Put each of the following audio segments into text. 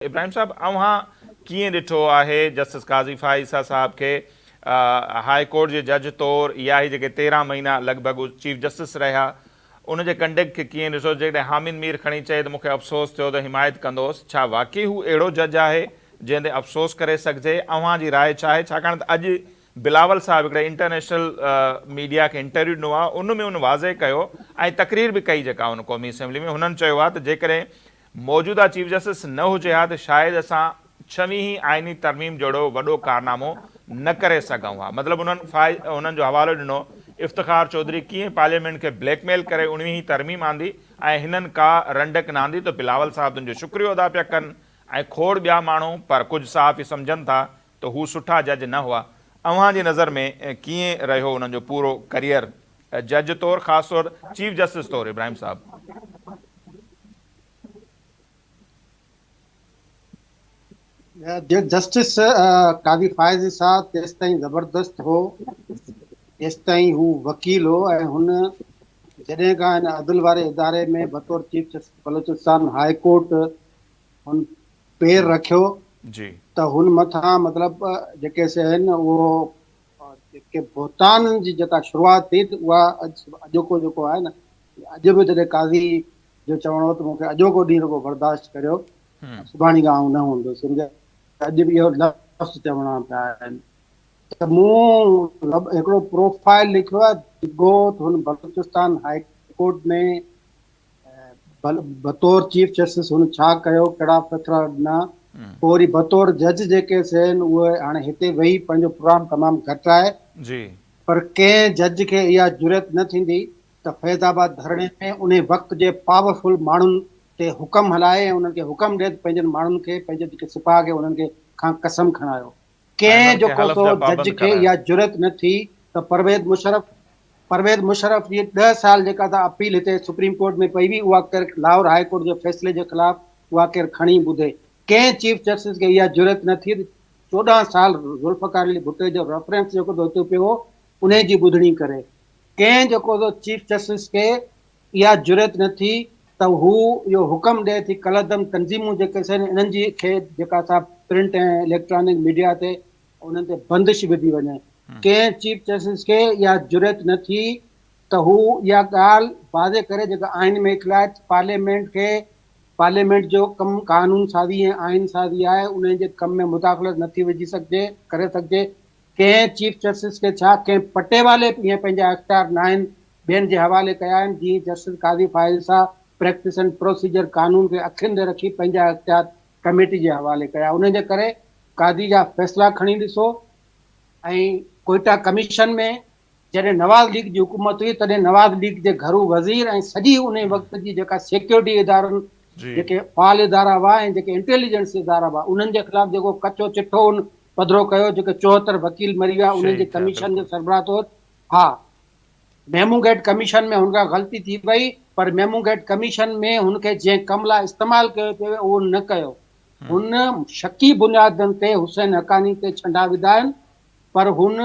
इब्राहिम साहब अवां कीअं ॾिठो आहे जस्टिस काज़ी फ़ाइज़ा साहब खे हाई कोर्ट जे जज तौरु इहा ई जेके 13 महीना लॻभॻि चीफ जस्टिस रहिया उन जे कंडक्ट खे कीअं ॾिठो? जेकॾहिं हामिद मीर खणी चए त मूंखे अफ़सोस थियो त हिमायत कंदोसि, छा वाक़ई हू अहिड़ो जज आहे जंहिं ते अफ़सोस करे सघिजे? अव्हां जी राय छा आहे? छाकाणि त अॼु बिलावल साहब हिकिड़े इंटरनेशनल मीडिया खे इंटरव्यू ॾिनो आहे, उन में उन वाज़े कयो ऐं तक़रीर बि कई जेका उन क़ौमी असेंबली में। हुननि चयो आहे त जेकॾहिं मौजूदा चीफ जस्टिस न हुजे हा त शायदि असां 6वीं आइनी तरमीम जहिड़ो वॾो कारनामो न करे सघूं हा। मतिलबु उन्हनि जो हवालो ॾिनो इफ़्तिख़ार चौधरी कीअं पार्लियामेंट खे ब्लैकमेल करे 19वीं तरमीम आंदी ऐं हिननि का रंडक न आंदी। त बिलावल साहब तुंहिंजो शुक्रियो अदा पिया कनि ऐं खोड़ ॿिया माण्हू पर कुझु साफ़ ई सम्झनि था त हू सुठा जज न हुआ। अव्हां जी नज़र में कीअं रहियो उन्हनि जो पूरो करियर जज तौरु, ख़ासि तौरु चीफ जस्टिस तौरु? इब्राहिम साहब जस्टिस काज़ी फ़ाइज़ साहब तेसि ताईं ज़बरदस्त हो तेसि ताईं हू वकील हो ऐं हुन जॾहिं खां हिन अदल वारे इदारे में बतौर chief justice Balochistan high court हुन पेर रखियो जी त हुन मथां मतिलबु जेके आहिनि उहो जेके बोहतान जी जेका शुरूआति थी त उहा अॼोको जेको आहे न, अॼु बि जॾहिं काज़ी जो चवणो त मूंखे अॼोको ॾींहुं रुॻो बर्दाश्त करियो, सुभाणे खां आउं न हूंदुसि। अॼु बि इहो लफ़्ज़ चवणा पिया आहिनि त मूं हिकिड़ो प्रोफाइल लिखियो आहे जेको हुन बलूचिस्तान हाई कोर्ट में बतौर चीफ जस्टिस हुन छा कयो, कहिड़ा फ़ैसिला ॾिना, पोइ वरी बतौर जज जेके आहिनि उहे हाणे हिते वेही पंहिंजो प्रोग्राम तमामु घटि आहे, जी पर कंहिं जज खे इहा ज़रूरत न थींदी त फैज़ाबाद धरणे में उन वक़्त जे पावरफुल माण्हुनि ते हुकम हलाए ऐं उन्हनि खे हुकम ॾिए पंहिंजनि माण्हुनि खे, पंहिंजे जेके सिपाह खे उन्हनि खे खां कसम खणायो। ऐं कंहिं उन्हनि खे जेको हलफ़ सो जा जज पाबंद खे करायो। इहा ज़रूरत न थी त परवेज़ मुशर्रफ जी 10 साल जेका था अपील हिते सुप्रीम कोर्ट में पई हुई, उहा केरु लाहौर हाई कोर्ट जे फ़ैसिले जे ख़िलाफ़ उहा केरु खणी ॿुधे? कंहिं चीफ जस्टिस खे इहा ज़रूरत न थी 14 साल ज़ुल्फ़कार अली भुट्टो जो रेफरेंस जेको हिते पियो हो उन जी ॿुधणी करे। कंहिं जेको चीफ जस्टिस खे इहा ज़रूरत न थी त हू इहो हुकम ॾिए थी कलदम तंज़ीमूं जेके आहिनि इन्हनि जी खे जेका असां प्रिंट ऐं इलेक्ट्रॉनिक मीडिया ते उन्हनि ते बंदिश विधी वञे। कंहिं चीफ जस्टिस खे इहा ज़रूरत न थी त हू इहा ॻाल्हि वाज़े करे जेका आइन में इख़्तिलाफ़ पार्लियामेंट जो कमु कानून साज़ी ऐं आइन साज़ी आहे उन जे कम में मुदाख़लत नथी विझी सघिजे करे सघिजे। कंहिं चीफ जस्टिस खे छा कंहिं पटे वाले ईअं पंहिंजा अख़्तियार न आहिनि ॿियनि जे हवाले कया आहिनि, जीअं justice Qazi Faez practice and procedure कानून खे अखियुनि ते रखी पंहिंजा अख़्तियार कमेटी जे हवाले कया। उन जे करे काज़ी जा फ़ैसिला खणी ॾिसो ऐं कोयटा कमीशन में जॾहिं नवाज़ लीग जी हुकूमत हुई तॾहिं नवाज़ लीग जे घरू वज़ीर ऐं सॼी उन वक़्त जी जेका सिक्योरिटी इदारनि जी जेके फ़ाल इदारा हुआ ऐं जेके इंटेलिजेंस इदारा हुआ उन्हनि जे ख़िलाफ़ जेको कचो चिठो उन पधिरो कयो, जेके 74 वकील मरी विया उन्हनि जे शहीद थिया कमीशन जे बिल्कुलु। सरबराह तौरु। हा, मेमूगेट कमीशन में हुनखां ग़लती थी वई, पर मेमूगेट कमीशन में हुनखे जंहिं कम लाइ इस्तेमालु कयो पियो उहो न कयो। हुन शकी बुनियादनि ते हुसैन हक़ानी ते छंडा विधा आहिनि, पर हुन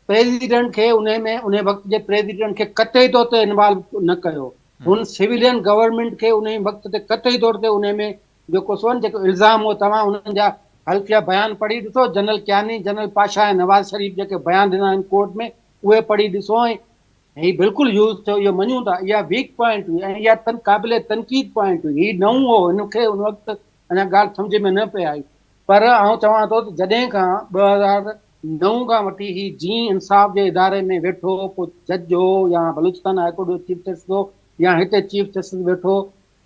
प्रेसिडेंट खे उन वक़्त जे प्रेसिडेंट खे क़तई तौर ते इन्वॉल्व न कयो। हुन सिविलियन गवर्नमेंट खे उन वक़्त ते क़तई तौर ते उन में जेको सो जेको इल्ज़ाम हो, तव्हां उन्हनि जा हल्फ़िया बयान पढ़ी ॾिसो, जनरल क्यानी, जनरल पाशा ऐं नवाज़ शरीफ़ जेके बयान ॾिना आहिनि कोर्ट में उहे पढ़ी ॾिसो ऐं ही बिल्कुलु यूज़ थियो। इहो मञूं था इहा वीक पॉइंट हुई ऐं इहा क़ाबिल तनक़ीद पॉइंट हुई। ही नओं हो, हिनखे उन वक़्तु अञा ॻाल्हि सम्झ में न पे आई, पर आउं चवां थो त जॾहिं खां 2009 खां वठी ही जीअं इंसाफ़ जे इदारे में वेठो, पोइ जज हो या बलूचिस्तान हाईकोर्ट जो चीफ जस्टिस हो या हिते चीफ जस्टिस वेठो,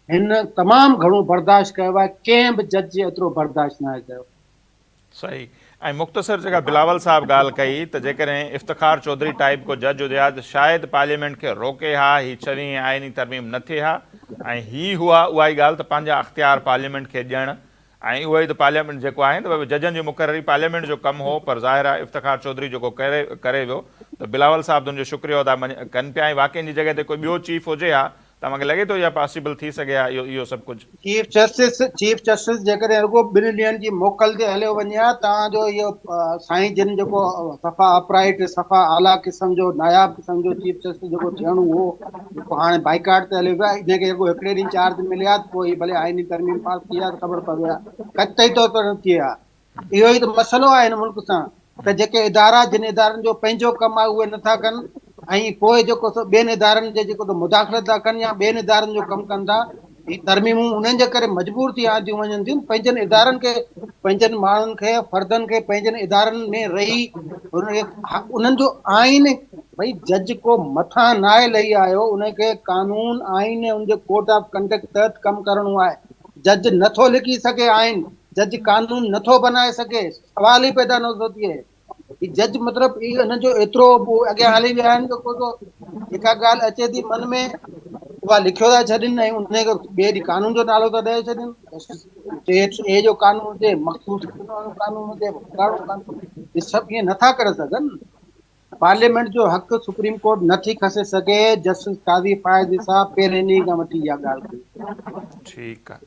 हिन तमामु घणो बर्दाश्त कयो आहे। कंहिं बि जज जे एतिरो बर्दाश्त न आहे कयो। सही। ऐं मुख़्तसर जेका बिलावल साहब ॻाल्हि कई त जेकॾहिं इफ़्तिख़ार चौधरी टाइप को जज हुजे हा त शायदि पार्लियामेंट खे रोके हा, ही 6वीं आइनी तरमीम न थिए हा ऐं ही हुआ उहा ई ॻाल्हि त पंहिंजा अख़्तियार पार्लियामेंट खे ॾियणु ऐं उहो ई त पार्लियामेंट जेको आहे न जजनि जी मुक़ररी पार्लियामेंट जो कमु हो, पर ज़ाहिर आहे इफ़्तिख़ार चौधरी जेको करे वियो। त बिलावल साहब तुंहिंजो शुक्रिया अदा कनि पिया ऐं वाक़ई जी जॻह ते कोई ॿियो चीफ हुजे हा त तव्हांखे लॻे थो इहा पॉसिबल थी सघे हा इहो सभु कुझु? चीफ जस्टिस जेकॾहिं रुॻो 2 ॾींहंनि जी मोकल ते हलियो वञे हा, तव्हांजो इहो साईं जिन जेको सफ़ा अपराइट सफ़ा आला क़िस्म जो नायाब क़िस्म जो चीफ जस्टिस जेको थियणो हो, जेको हाणे बाइकाट ते हलियो पियो आहे, इनखे रुॻो हिकिड़े ॾींहुं चार्ज मिलिया त पोइ भले आइनी तरमीम पास थी आहे त ख़बर पवे हा, कतई तौर ते न थी आहे। इहो ई त मसइलो आहे हिन मुल्क सां, त जेके इदारा जिन इदारनि जो पंहिंजो कमु आहे उहे नथा कनि, ऐं पोइ जेको ॿियनि इदारनि जे जेको मुदाख़लत था कनि या ॿियनि इदारनि जो कमु कनि था, ही तरमीमूं उन्हनि जे करे मजबूर थी आंदियूं वञनि थियूं। पंहिंजनि इदारनि खे, पंहिंजनि माण्हुनि खे, फर्दनि खे पंहिंजनि इदारनि में रही उन्हनि जो आइन, भई जज को मथां नाहे लही आयो, उनखे कानून आइन उनजे कोड ऑफ कंडक्ट तहत कमु करणो आहे। जज नथो लिखी सघे आइन, जज कानून नथो बनाए सघे, सवाल ई पैदा नथो थिए। जज मतिलबु हिन जो एतिरो अॻियां हली विया आहिनि त को जेका ॻाल्हि अचे थी मन में उहा लिखियो था छॾनि, ऐं उनखे ॿिए ॾींहुं कानून जो नालो था ॾेई छॾनि। ए जो कानून हुजे, मखसूस कानून हुजे, फलाणो कानून, इहे सभु ईअं नथा करे सघनि। पार्लियामेंट जो हक़ सुप्रीम कोर्ट नथी खसे सघे। जस्टिस काज़ी फ़ाइज़ साहब पहिरें ॾींहं खां वठी इहा ॻाल्हि कई। ठीकु आहे।